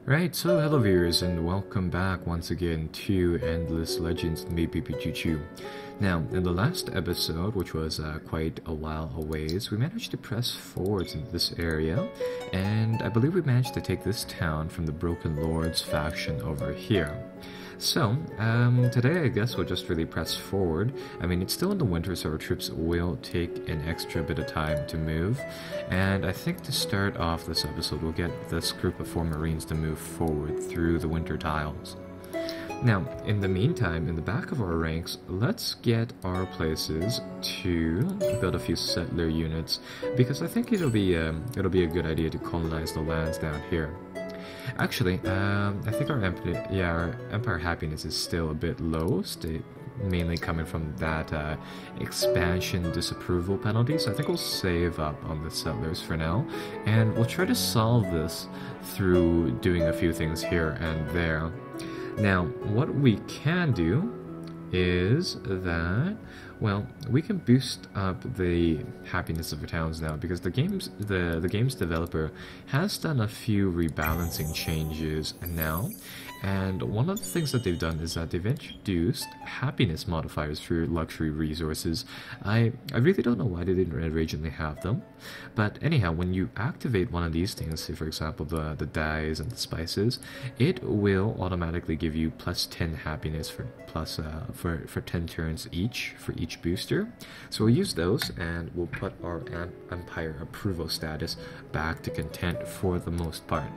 Right, so hello viewers and welcome back once again to Endless Legends Maybe Pichuchu. Now, in the last episode, which was quite a while away, we managed to press forwards in this area, and I believe we managed to take this town from the Broken Lords faction over here. So, today I guess we'll just really press forward. I mean, it's still in the winter, so our troops will take an extra bit of time to move. And I think to start off this episode, we'll get this group of 4 Marines to move forward through the winter tiles. Now, in the meantime, in the back of our ranks, let's get our places to build a few settler units, because I think it'll be a good idea to colonize the lands down here. Actually, I think our empire happiness is still a bit low, mainly coming from that expansion disapproval penalty. So I think we'll save up on the settlers for now, and we'll try to solve this through doing a few things here and there. Now, what we can do is that, well, we can boost up the happiness of our towns now, because the game's developer has done a few rebalancing changes now. And one of the things that they've done is that they've introduced happiness modifiers for luxury resources. I really don't know why they didn't originally have them. But anyhow, when you activate one of these things, say for example the dyes and the spices, it will automatically give you plus 10 happiness for 10 turns each for each booster. So we'll use those, and we'll put our empire approval status back to content for the most part.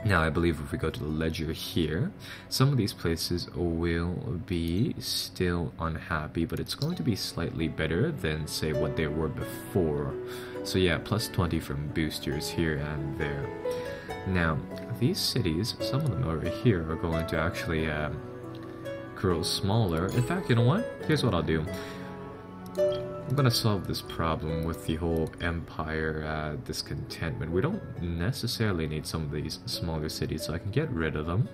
Now, I believe if we go to the ledger here, some of these places will be still unhappy, but it's going to be slightly better than, say, what they were before. So yeah, plus 20 from boosters here and there. Now, these cities, some of them over here are going to actually grow smaller. In fact, you know what? Here's what I'll do. I'm gonna solve this problem with the whole empire discontentment. We don't necessarily need some of these smaller cities, so I can get rid of them.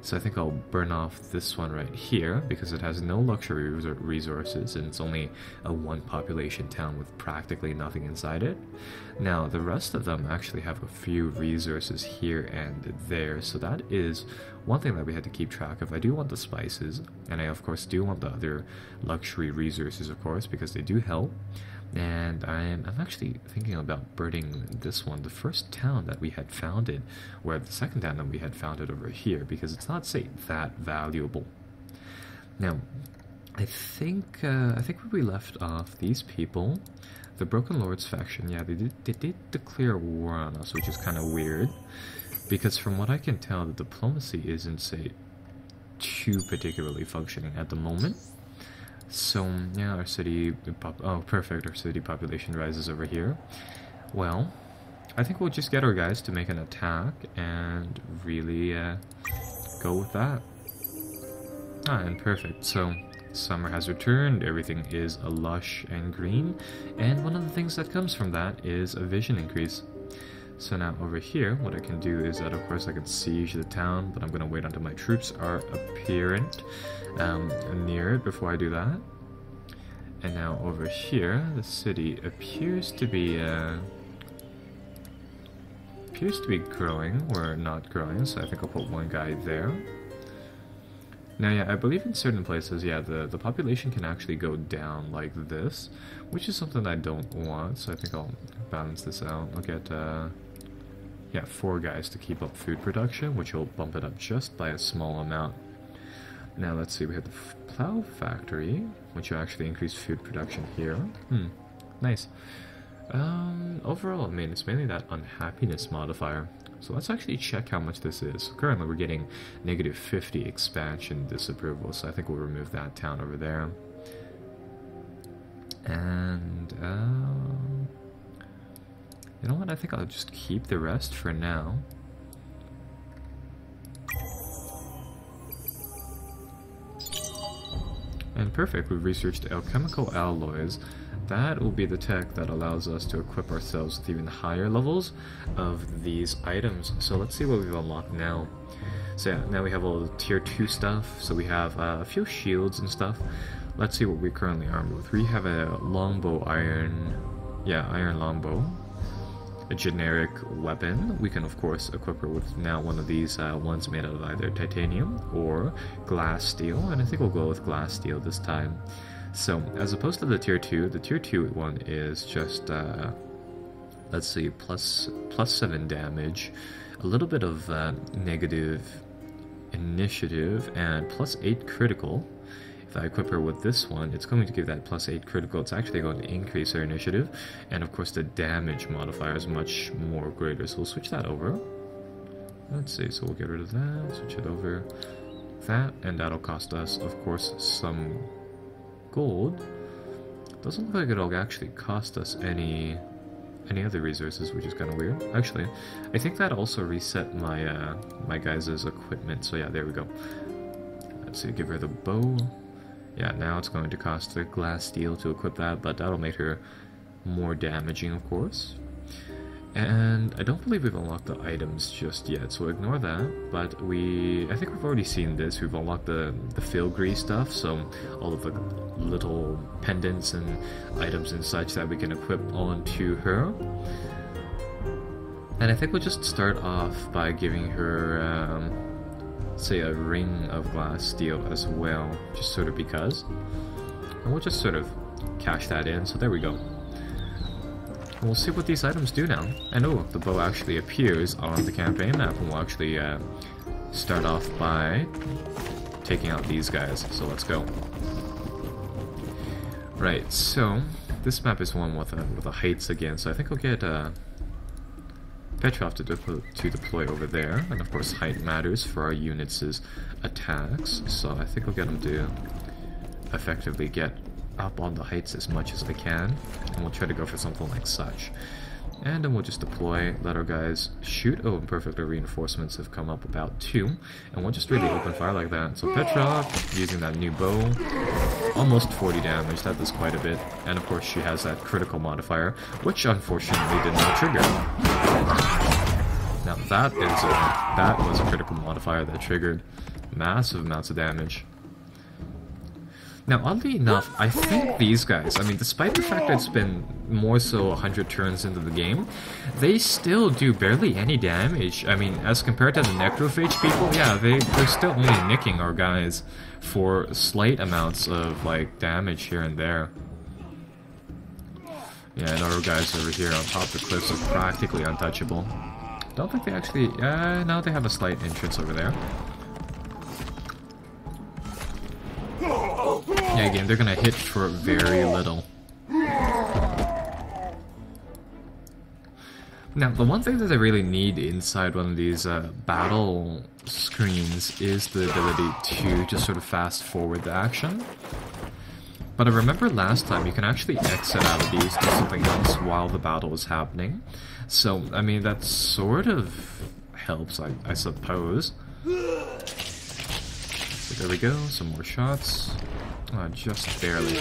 So I think I'll burn off this one right here, because it has no luxury resources, and it's only a 1 population town with practically nothing inside it. Now, the rest of them actually have a few resources here and there, so that is one thing that we had to keep track of. I do want the spices, and I of course do want the other luxury resources, of course, because they do help. And I'm actually thinking about burning this one, the first town that we had founded, where the second town that we had founded over here, because it's not, say, that valuable. Now, I think where we left off, these people, the Broken Lords faction, yeah, they did declare war on us, which is kind of weird, because from what I can tell, the diplomacy isn't, say, too particularly functioning at the moment. So, yeah, our city... oh, perfect, our city population rises over here. Well, I think we'll just get our guys to make an attack and really go with that. Ah, and perfect. So, summer has returned, everything is lush and green, and one of the things that comes from that is a vision increase. So now over here, what I can do is that, of course, I can siege the town, but I'm going to wait until my troops are apparent near it before I do that. And now over here, the city appears to be growing, or not growing, so I think I'll put 1 guy there. Now, yeah, I believe in certain places, yeah, the population can actually go down like this, which is something I don't want, so I think I'll balance this out. I'll get, yeah, 4 guys to keep up food production, which will bump it up just by a small amount. Now, let's see, we have the plow factory, which will actually increase food production here. Nice. Overall, I mean, it's mainly that unhappiness modifier. So let's actually check how much this is. Currently, we're getting negative 50 expansion disapproval, so I think we'll remove that town over there. And, you know what, I think I'll just keep the rest for now. And perfect, we've researched alchemical alloys. That will be the tech that allows us to equip ourselves with even higher levels of these items. So let's see what we've unlocked now. So yeah, now we have all the tier 2 stuff, so we have a few shields and stuff. Let's see what we currently armed with. We have a longbow iron longbow. a generic weapon, we can of course equip her with now one of these ones made out of either titanium or glass steel, and I think we'll go with glass steel this time. So as opposed to the tier 2 one is just let's see, plus 7 damage, a little bit of negative initiative, and plus 8 critical. If I equip her with this one, it's going to give that plus 8 critical. It's actually going to increase her initiative, and of course the damage modifier is much more greater, so we'll switch that over. Let's see, so we'll get rid of that, switch it over, that, and that'll cost us, of course, some gold. Doesn't look like it'll actually cost us any other resources, which is kind of weird. Actually, I think that also reset my my guys' equipment, so yeah, there we go. Let's see, give her the bow. Yeah, now it's going to cost the glass steel to equip that, but that'll make her more damaging, of course. And I don't believe we've unlocked the items just yet, so ignore that. But I think we've already seen this. We've unlocked the filigree stuff, so all of the little pendants and items and such that we can equip onto her. And I think we'll just start off by giving her, say, a ring of glass steel as well, just sort of because. And we'll just sort of cash that in, so there we go. We'll see what these items do now. And oh, the bow actually appears on the campaign map, and we'll actually start off by taking out these guys, so let's go. Right, so this map is one with the heights again, so I think I'll get Petrov to deploy over there, and of course height matters for our units' attacks, so I think I'll get him to effectively get up on the heights as much as they can, and we'll try to go for something like such. And then we'll just deploy, let our guys shoot. Oh, and perfect, our reinforcements have come up about 2, and we'll just really open fire like that. So Petrov, using that new bow, almost 40 damage, that does quite a bit. And of course she has that critical modifier, which unfortunately did not trigger. Now that was a critical modifier that triggered massive amounts of damage. Now, oddly enough, I think these guys, I mean, despite the fact that it's been more so 100 turns into the game, they still do barely any damage. I mean, as compared to the Necrophage people, yeah, they're still only nicking our guys for slight amounts of, like, damage here and there. Yeah, and our guys over here on top of the cliffs are practically untouchable. Don't think they actually, no, they have a slight entrance over there. Yeah, again, they're gonna hit for very little. Now, the one thing that I really need inside one of these battle screens is the ability to just sort of fast forward the action. But I remember last time you can actually exit out of these to something else while the battle is happening. So, I mean, that sort of helps, I suppose. So there we go, some more shots. Just barely.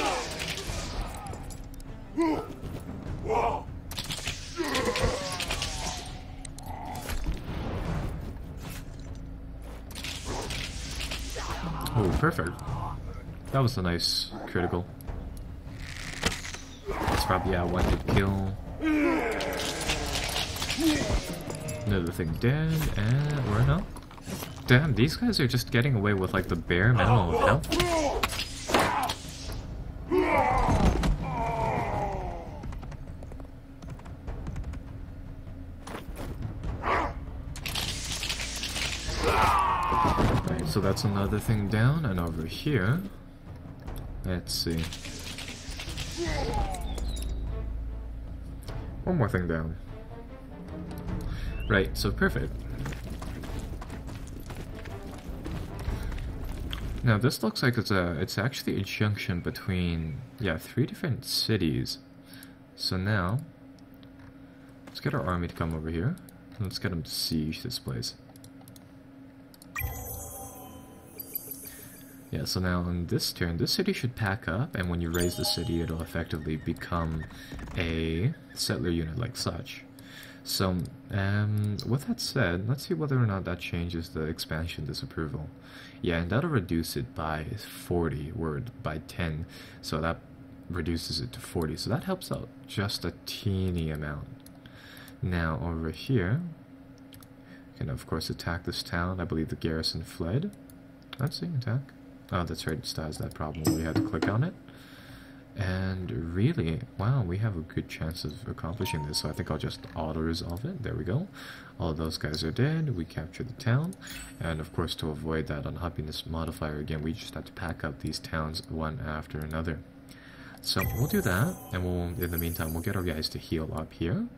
Oh, perfect. That was a nice critical. That's probably a one-hit kill. Another thing dead, and we're not. Damn, these guys are just getting away with like the bare minimum of health. Right, so that's another thing down, and over here, let's see. One more thing down. Right, so perfect. Now this looks like it's actually a junction between, yeah, 3 different cities. So now, let's get our army to come over here. Let's get them to siege this place. Yeah, so now on this turn, this city should pack up, and when you raise the city, it'll effectively become a settler unit like such. So, with that said, let's see whether or not that changes the expansion disapproval. Yeah, and that'll reduce it by 40, or by 10, so that reduces it to 40, so that helps out just a teeny amount. Now over here, you can of course attack this town. I believe the garrison fled. Let's see, attack. Oh, that's right, it still has that problem. We had to click on it. And really, wow, we have a good chance of accomplishing this, so I think I'll just auto-resolve it. There we go. All of those guys are dead. We capture the town. And of course, to avoid that unhappiness modifier again, we just have to pack up these towns one after another. So we'll do that, and in the meantime, we'll get our guys to heal up here.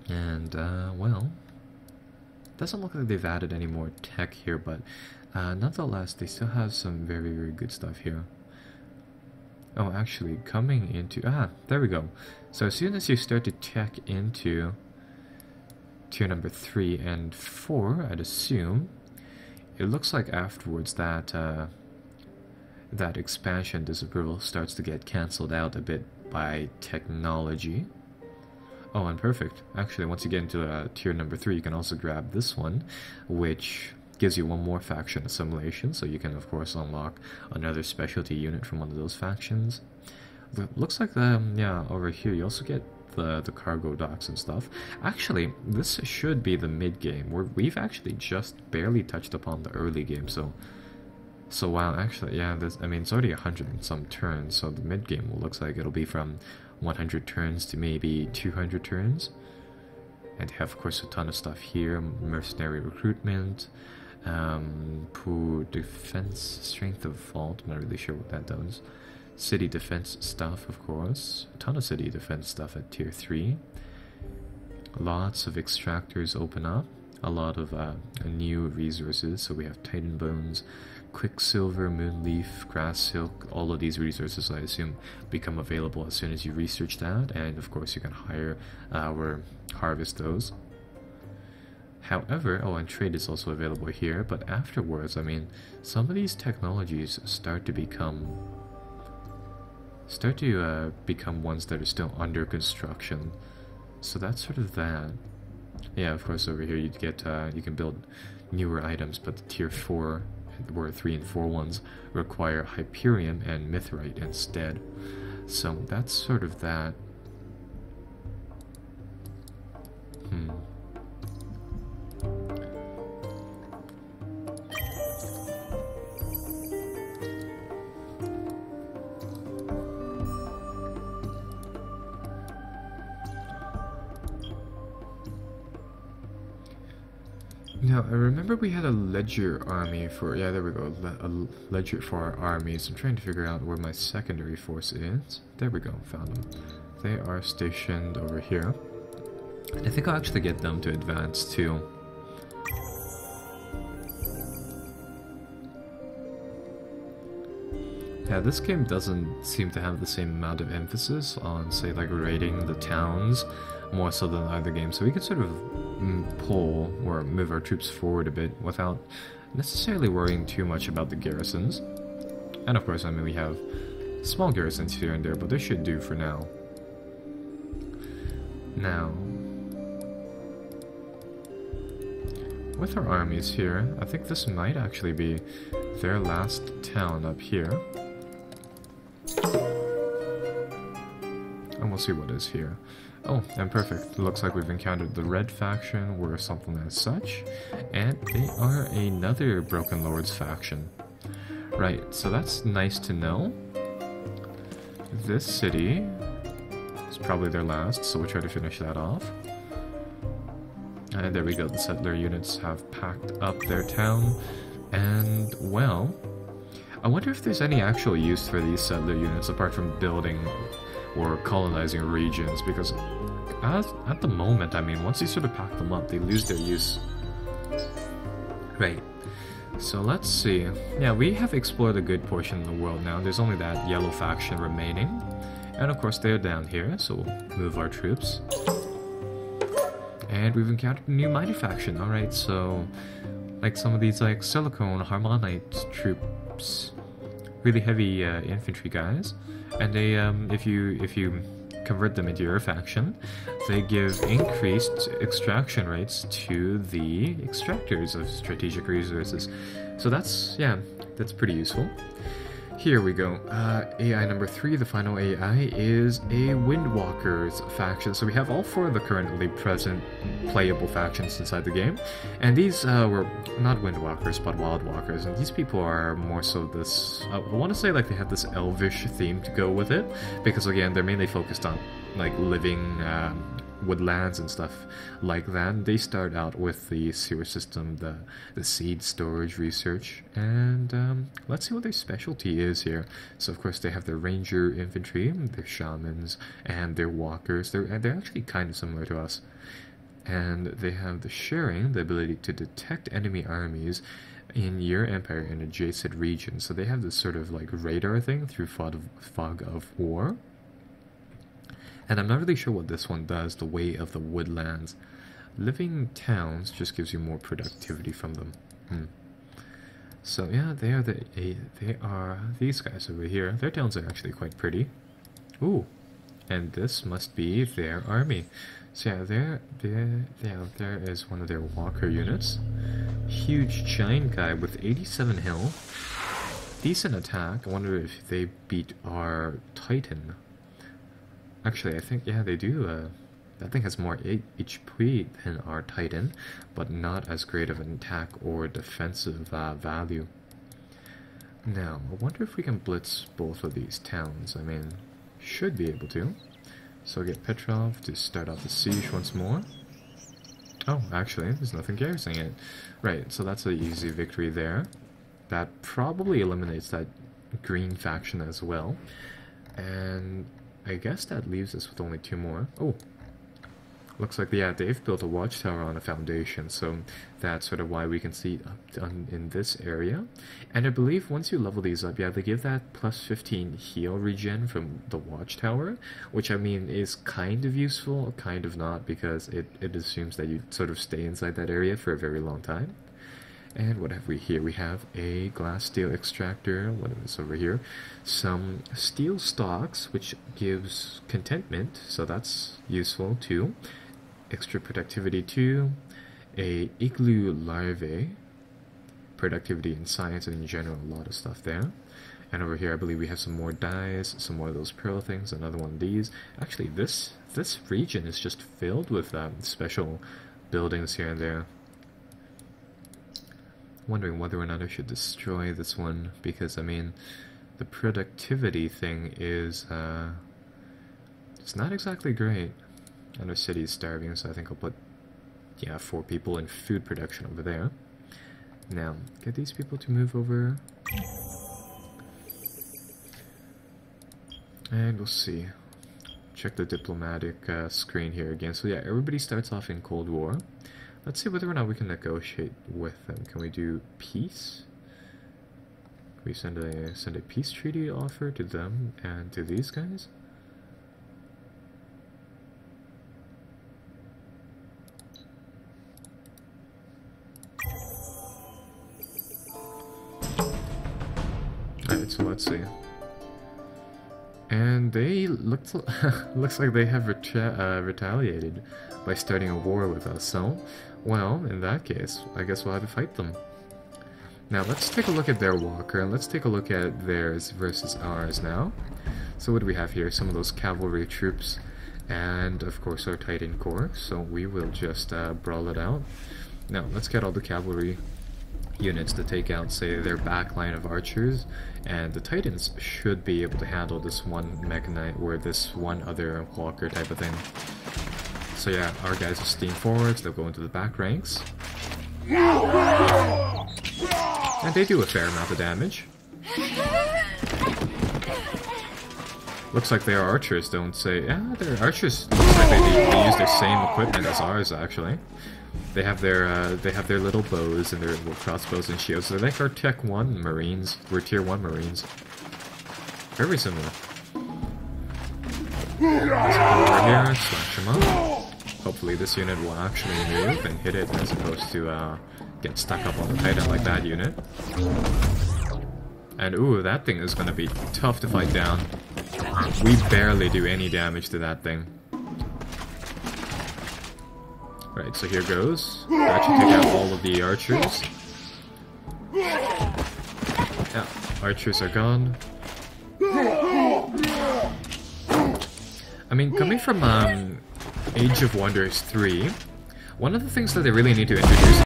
And, well, doesn't look like they've added any more tech here, but nonetheless, they still have some very, very good stuff here. Oh, actually, coming into... there we go. So as soon as you start to tech into tier number 3 and 4, I'd assume, it looks like afterwards that that expansion disapproval starts to get cancelled out a bit by technology. Oh, and perfect. Actually, once you get into tier number 3, you can also grab this one, which gives you one more faction assimilation, so you can of course unlock another specialty unit from one of those factions. Looks like yeah, over here you also get the cargo docks and stuff. Actually, this should be the mid game, where we've actually just barely touched upon the early game. So wow, actually, yeah, I mean, it's already 100 and some turns, so the mid game looks like it'll be from 100 turns to maybe 200 turns. And you have of course a ton of stuff here: mercenary recruitment, poor defense, strength of vault, I'm not really sure what that does. City defense stuff, of course, a ton of city defense stuff at tier 3. Lots of extractors open up, a lot of new resources. So we have Titan Bones, Quicksilver, Moonleaf, Grass Silk. All of these resources, I assume, become available as soon as you research that, and of course you can hire or harvest those. However, oh, and trade is also available here, but afterwards, I mean, some of these technologies start to become ones that are still under construction. So that's sort of that. Yeah, of course, over here you get you can build newer items, but the tier 4 or 3 and 4 ones require Hyperium and Mithrite instead. So that's sort of that. Now, I remember we had a ledger army for... Yeah, there we go. A ledger for our armies. I'm trying to figure out where my secondary force is. There we go. Found them. They are stationed over here. I think I'll actually get them to advance too. Yeah, this game doesn't seem to have the same amount of emphasis on, say, like raiding the towns, more so than other games. So we can sort of pull or move our troops forward a bit without necessarily worrying too much about the garrisons. And of course, I mean, we have small garrisons here and there, but this should do for now. Now, with our armies here, I think this might actually be their last town up here. And we'll see what is here. Oh, and perfect. It looks like we've encountered the Red faction, or something as such. And they are another Broken Lords faction. Right, so that's nice to know. This city is probably their last, so we'll try to finish that off. And there we go, the settler units have packed up their town. And, well, I wonder if there's any actual use for these settler units apart from building or colonizing regions, because at the moment, I mean, once you sort of pack them up, they lose their use. Right. So let's see. Yeah, we have explored a good portion of the world now. There's only that yellow faction remaining. And of course they're down here, so we'll move our troops. And we've encountered a new mighty faction. Alright, so like some of these like silicone harmonite troops. Really heavy infantry guys. And they if you convert them into your faction, they give increased extraction rates to the extractors of strategic resources. So that's, yeah, that's pretty useful. Here we go. AI number 3, the final AI, is a Windwalkers faction. So we have all 4 of the currently present playable factions inside the game. And these were not Windwalkers, but Wildwalkers. And these people are more so this... I want to say like they have this elvish theme to go with it. Because again, they're mainly focused on like living... woodlands and stuff like that. They start out with the sewer system, the seed storage research, and let's see what their specialty is here. So of course they have their ranger infantry, their shamans, and their walkers. They're actually kind of similar to us. And they have the sharing, the ability to detect enemy armies in your empire in adjacent regions. So they have this sort of like radar thing through fog of war. And I'm not really sure what this one does, the Way of the Woodlands. Living towns just gives you more productivity from them. So yeah, they are these guys over here. Their towns are actually quite pretty. Ooh, and this must be their army. So yeah, there is one of their walker units. Huge giant guy with 87 health. Decent attack. I wonder if they beat our Titan. Actually, I think, yeah, they do. That thing has more HP than our Titan, but not as great of an attack or defensive value. Now, I wonder if we can blitz both of these towns. I mean, should be able to. So get Petrov to start off the siege once more. Oh, actually, there's nothing garrisoning it. Right, so that's an easy victory there. That probably eliminates that green faction as well. And... I guess that leaves us with only 2 more. Oh, looks like, yeah, they've built a watchtower on a foundation, so that's sort of why we can see up in this area. And I believe once you level these up, yeah, they give that plus 15 heal regen from the watchtower, which I mean is kind of useful, kind of not, because it assumes that you sort of stay inside that area for a very long time. And what have we here? We have a glass steel extractor. What is over here? Some steel stocks, which gives contentment, so that's useful too. Extra productivity too. A igloo larvae. Productivity in science and in general, a lot of stuff there. And over here I believe we have some more dyes, some more of those pearl things, another one of these. Actually this region is just filled with special buildings here and there. Wondering whether or not I should destroy this one, because I mean the productivity thing is it's not exactly great. And our city is starving, so I think I'll put 4 people in food production over there. Now get these people to move over, and we'll see. Check the diplomatic screen here again. So yeah, everybody starts off in Cold War. Let's see whether or not we can negotiate with them. Can we do peace? Can we send a peace treaty offer to them and to these guys? Alright, so let's see. And they looks like they have retaliated by starting a war with us. So, well, in that case, I guess we'll have to fight them. Now let's take a look at their walker, and let's take a look at theirs versus ours now. So what do we have here? Some of those cavalry troops, and of course our Titan Corps. So we will just brawl it out. Now let's get all the cavalry units to take out, say, their back line of archers, and the Titans should be able to handle this one Mega Knight or this one other walker type of thing. So yeah, our guys will steam forwards, they'll go into the back ranks. And they do a fair amount of damage. Looks like their archers don't say... Yeah, their archers looks like they use their same equipment as ours, actually. They have their little bows and their little crossbows and shields. They're like our Tech 1 Marines. We're Tier 1 Marines. Very similar. Let's go over here, slash them up. Hopefully this unit will actually move and hit it as opposed to get stuck up on the Titan like that unit. And ooh, that thing is gonna be tough to fight down. We barely do any damage to that thing. Right, so here goes. That should take out all of the archers. Yeah, Archers are gone. I mean, coming from Age of Wonders 3, one of the things that they really need to introduce